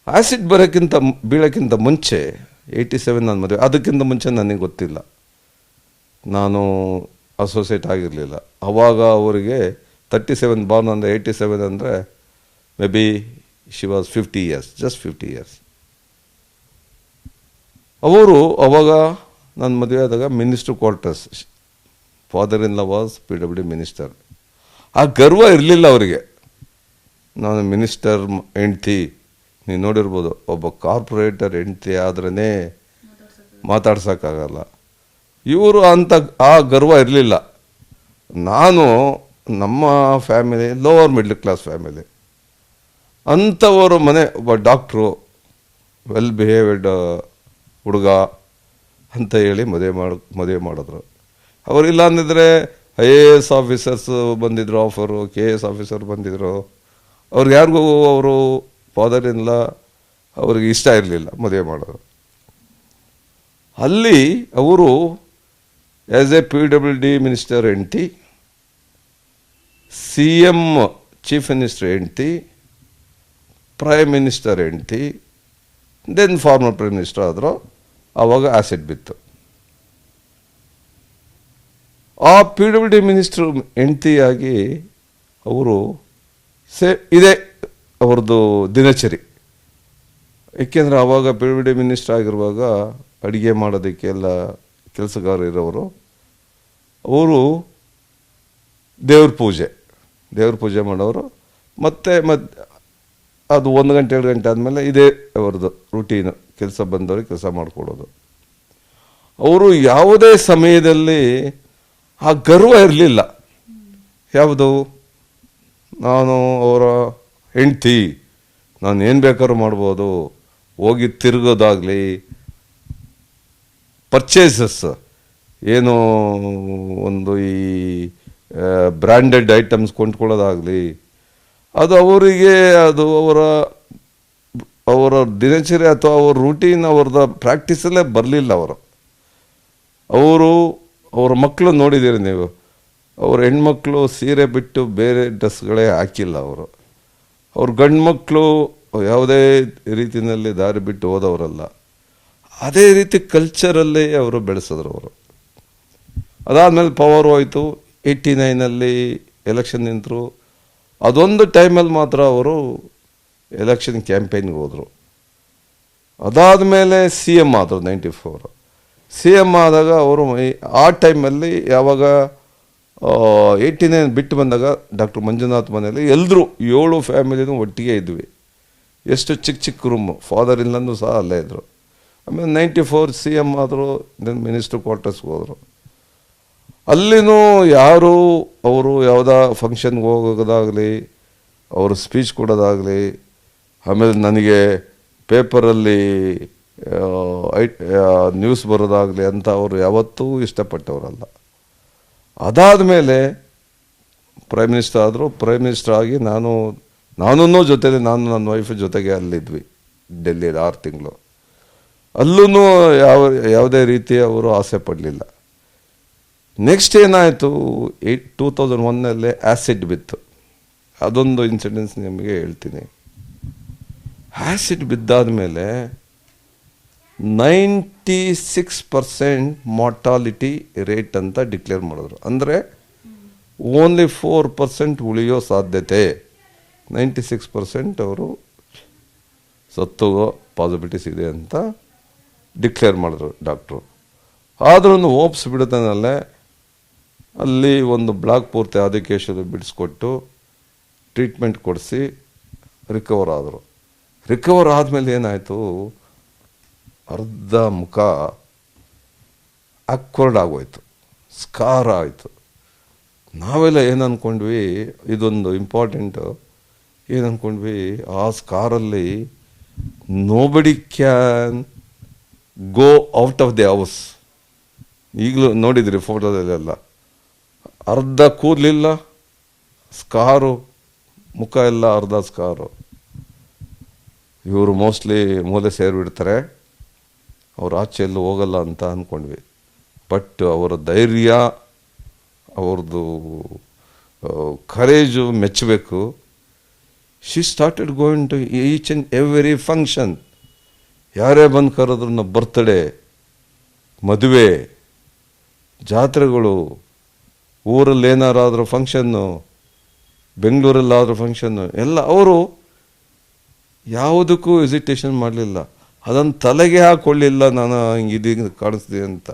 Acid ಬೀಳೋಕ್ಕಿಂತ ಮುಂಚೆ 87 ನಾನು ಮದುವೆ, ಅದಕ್ಕಿಂತ ಮುಂಚೆ ನನಗೆ ಗೊತ್ತಿಲ್ಲ, ನಾನು ಅಸೋಸಿಯೇಟ್ ಆಗಿರಲಿಲ್ಲ. ಆವಾಗ ಅವರಿಗೆ 37 ಬಾರ್ನ್ ಅಂದರೆ 87 ಅಂದರೆ may be she was 50 years, just 50 years. ಅವರು ಅವಾಗ ನನ್ನ ಮದುವೆ ಆದಾಗ minister quarters, father in law was PWD minister. ಆ ಗರ್ವ ಇರಲಿಲ್ಲ ಅವರಿಗೆ, ನಾನು ಮಿನಿಸ್ಟರ್ ಹೆಂಡ್ತಿ. ನೀವು ನೋಡಿರ್ಬೋದು, ಒಬ್ಬ ಕಾರ್ಪೊರೇಟರ್ ಹೆಂಡ್ತಿ ಆದ್ರೇ ಮಾತಾಡ್ಸೋಕ್ಕಾಗಲ್ಲ. ಇವರು ಆ ಗರ್ವ ಇರಲಿಲ್ಲ. ನಾನು ನಮ್ಮ family lower middle class family, ಅಂಥವರು ಮನೆ ಒಬ್ಬ ಡಾಕ್ಟ್ರು, ವೆಲ್ ಬಿಹೇವ್ಡ್ ಹುಡುಗ ಅಂತ ಹೇಳಿ ಮದುವೆ ಮಾಡಿದ್ರು. ಅವರಿಲ್ಲ ಅಂದಿದ್ರೆ IAS ಆಫೀಸರ್ಸ್ ಬಂದಿದ್ರು, ಆಫರು KS ಆಫೀಸರ್ ಬಂದಿದ್ರು. ಅವ್ರಿಗೆ ಯಾರಿಗೂ ಅವರು ಫಾದರ್ ಇನ್ ಲಾ ಅವ್ರಿಗೆ ಇಷ್ಟ ಇರಲಿಲ್ಲ ಮದುವೆ ಮಾಡೋದು. ಅಲ್ಲಿ ಅವರು ಆ್ಯಸ್ ಎ PWD ಮಿನಿಸ್ಟರ್ ಹೆಂಡ್ತಿ, CM ಚೀಫ್ ಮಿನಿಸ್ಟರ್ ಹೆಂಡ್ತಿ, ಪ್ರೈಮ್ ಮಿನಿಸ್ಟರ್ ಹೆಂಡ್ತಿ, ದೆನ್ ಫಾರ್ಮರ್ ಪ್ರೈಮ್ ಮಿನಿಸ್ಟರ್ ಆದರು. ಆವಾಗ ಆ್ಯಸಿಡ್ ಬಿತ್ತು. ಆ PWD ಮಿನಿಸ್ಟ್ರು ಹೆಂಡ್ತಿಯಾಗಿ ಅವರು ಇದೇ ಅವ್ರದ್ದು ದಿನಚರಿ. ಏಕೆಂದರೆ ಆವಾಗ PWD ಮಿನಿಸ್ಟರ್ ಆಗಿರುವಾಗ ಅಡುಗೆ ಮಾಡೋದಕ್ಕೆಲ್ಲ ಕೆಲಸಗಾರ ಇರೋರು. ಅವರು ದೇವ್ರ ಪೂಜೆ ಮಾಡೋರು. ಮತ್ತೆ ಅದು 1 ಗಂಟೆ 2 ಗಂಟೆ ಆದಮೇಲೆ ಇದೇ ಅವ್ರದ್ದು ರೂಟೀನು, ಕೆಲಸ ಬಂದವ್ರಿಗೆ ಕೆಲಸ ಮಾಡಿಕೊಡೋದು. ಅವರು ಯಾವುದೇ ಸಮಯದಲ್ಲಿ ಆ ಗರ್ವ ಇರಲಿಲ್ಲ. ಯಾವುದು, ನಾನು ಅವರ ಹೆಂಡ್ತಿ, ನಾನು ಏನು ಬೇಕಾದ್ರೂ ಮಾಡ್ಬೋದು, ಹೋಗಿ ತಿರುಗೋದಾಗಲಿ, ಪರ್ಚೇಸಸ್ ಏನು ಒಂದು ಈ ಬ್ರ್ಯಾಂಡೆಡ್ ಐಟಮ್ಸ್ ಕೊಂಡ್ಕೊಳ್ಳೋದಾಗಲಿ, ಅದು ಅವರಿಗೆ ಅದು ಅವರ ದಿನಚರಿ ಅಥವಾ ಅವ್ರ ರೂಟೀನ್, ಅವ್ರದ ಪ್ರಾಕ್ಟೀಸಲ್ಲೇ ಬರಲಿಲ್ಲ. ಅವರ ಮಕ್ಕಳು ನೋಡಿದ್ದೀರಿ ನೀವು, ಅವ್ರ ಹೆಣ್ಮಕ್ಳು ಸೀರೆ ಬಿಟ್ಟು ಬೇರೆ ಡ್ರೆಸ್ಗಳೇ ಹಾಕಿಲ್ಲ. ಅವ್ರ ಗಂಡು ಮಕ್ಕಳು ಯಾವುದೇ ರೀತಿಯಲ್ಲಿ ದಾರಿ ಬಿಟ್ಟು ಹೋದವರಲ್ಲ. ಅದೇ ರೀತಿ ಕಲ್ಚರಲ್ಲೇ ಅವರು ಬೆಳೆಸಿದ್ರು. ಅದಾದಮೇಲೆ ಪವರ್ ಹೋಯಿತು. 89ನಲ್ಲಿ ಎಲೆಕ್ಷನ್ ನಿಂತರು. ಅದೊಂದು ಟೈಮಲ್ಲಿ ಮಾತ್ರ ಅವರು ಎಲೆಕ್ಷನ್ ಕ್ಯಾಂಪೇನ್ಗೆ ಹೋದರು. ಅದಾದಮೇಲೆ CM ಆದರು. 94 CM ಆದಾಗ ಅವರು ಆ ಟೈಮಲ್ಲಿ ಯಾವಾಗ 89 ಬಿಟ್ಟು ಬಂದಾಗ ಡಾಕ್ಟರ್ ಮಂಜುನಾಥ್ ಮನೆಯಲ್ಲಿ ಎಲ್ಲರೂ 7 ಫ್ಯಾಮಿಲಿನೂ ಒಟ್ಟಿಗೆ ಇದ್ವಿ. ಎಷ್ಟು ಚಿಕ್ಕ ರೂಮು, ಫಾದರ್ ಇಲ್ಲಂದು ಸಹ ಅಲ್ಲೇ ಇದ್ದರು. ಆಮೇಲೆ 94 CM ಆದರು. ದೆನ್ ಮಿನಿಸ್ಟರ್ ಕ್ವಾರ್ಟರ್ಸ್ಗೆ ಹೋದರು. ಅಲ್ಲಿನೂ ಯಾರು ಅವರು ಯಾವುದೋ ಫಂಕ್ಷನ್ಗೆ ಹೋಗೋದಾಗಲಿ, ಅವರು ಸ್ಪೀಚ್ ಕೊಡೋದಾಗಲಿ, ಆಮೇಲೆ ನನಗೆ ಪೇಪರಲ್ಲಿ ನ್ಯೂಸ್ ಬರೋದಾಗಲಿ ಅಂತ ಅವರು ಯಾವತ್ತೂ ಇಷ್ಟಪಟ್ಟವರಲ್ಲ. ಅದಾದಮೇಲೆ ಪ್ರೈಮ್ ಮಿನಿಸ್ಟರ್ ಆದರು. ಪ್ರೈಮ್ ಮಿನಿಸ್ಟರ್ ಆಗಿ ನಾನು ಜೊತೆಲಿ, ನನ್ನ ವೈಫ್ ಜೊತೆಗೆ ಅಲ್ಲಿದ್ವಿ ಡೆಲ್ಲಿಯಲ್ಲಿ 6 ತಿಂಗಳು. ಅಲ್ಲೂ ಯಾವುದೇ ರೀತಿ ಅವರು ಆಸೆ ಪಡಲಿಲ್ಲ. ನೆಕ್ಸ್ಟ್ ಏನಾಯಿತು, 2001ನಲ್ಲಿ ಆ್ಯಸಿಡ್ ಬಿತ್ತು. ಅದೊಂದು ಇನ್ಸಿಡೆನ್ಸ್ ನಿಮಗೆ ಹೇಳ್ತೀನಿ. ಆ್ಯಸಿಡ್ ಬಿದ್ದಾದ ಮೇಲೆ 96% ಮಾರ್ಟಾಲಿಟಿ ರೇಟ್ ಅಂತ ಡಿಕ್ಲೇರ್ ಮಾಡಿದ್ರು. ಅಂದರೆ ಓನ್ಲಿ 4% ಉಳಿಯೋ ಸಾಧ್ಯತೆ, 96% ಅವರು ಸತ್ತೋಗೋ ಪಾಸಿಬಿಲಿಟೀಸ್ ಇದೆ ಅಂತ ಡಿಕ್ಲೇರ್ ಮಾಡಿದ್ರು ಡಾಕ್ಟ್ರು. ಆದ್ರೂ ಓಪ್ಸ್ ಬಿಡುತ್ತಾನಲ್ಲೇ ಅಲ್ಲಿ ಒಂದು ಬ್ಲಾಕ್ ಪೂರ್ತಿ ಆದಿಕೇಶದ ಬಿಡಿಸ್ಕೊಟ್ಟು ಟ್ರೀಟ್ಮೆಂಟ್ ಕೊಡಿಸಿ ರಿಕವರ್ ಆದರು. ರಿಕವರ್ ಆದಮೇಲೆ ಏನಾಯಿತು, ಅರ್ಧ ಮುಖ ಅಕ್ವರ್ಡ್ ಆಗೋಯ್ತು, ಸ್ಕಾರ್ ಆಯಿತು. ನಾವೆಲ್ಲ ಏನು ಅಂದ್ಕೊಂಡ್ವಿ, ಇದೊಂದು ಇಂಪಾರ್ಟೆಂಟು, ಏನು ಅಂದ್ಕೊಂಡ್ವಿ, ಆ ಸ್ಕಾರಲ್ಲಿ nobody can go out of the house. ಈಗಲೂ ನೋಡಿದ್ರಿ ಫೋಟೋದಲ್ಲೆಲ್ಲ, ಅರ್ಧ ಕೂದಲಿಲ್ಲ, ಸ್ಕಾರು, ಮುಖ ಎಲ್ಲ ಅರ್ಧ ಸ್ಕಾರು. ಇವರು ಮೋಸ್ಟ್ಲಿ ಮೂಲೆ ಸೇರಿಬಿಡ್ತಾರೆ, ಅವ್ರು ಆಚೆ ಎಲ್ಲೂ ಹೋಗಲ್ಲ ಅಂತ ಅಂದ್ಕೊಂಡ್ವಿ. ಬಟ್ ಅವರ ಧೈರ್ಯ, ಅವ್ರದ್ದು ಕರೇಜು ಮೆಚ್ಚಬೇಕು. She started going to each and every function. ಯಾರೇ ಬಂದು ಕರೆದ್ರು ಬರ್ತ್ಡೇ, ಮದುವೆ, ಜಾತ್ರೆಗಳು, ಊರಲ್ಲಿ ಏನಾರಾದರೂ ಫಂಕ್ಷನ್ನು, ಬೆಂಗಳೂರಲ್ಲಾದರೂ ಫಂಕ್ಷನ್ನು ಎಲ್ಲ ಅವರು ಯಾವುದಕ್ಕೂ ಹೆಸಿಟೇಷನ್ ಮಾಡಲಿಲ್ಲ. ಅದನ್ನು ತಲೆಗೆ ಹಾಕ್ಕೊಳ್ಳಿಲ್ಲ ನಾನು ಹಿಂಗೆ ಇದೀಗ ಕಾಣಿಸ್ತೀನಿ ಅಂತ.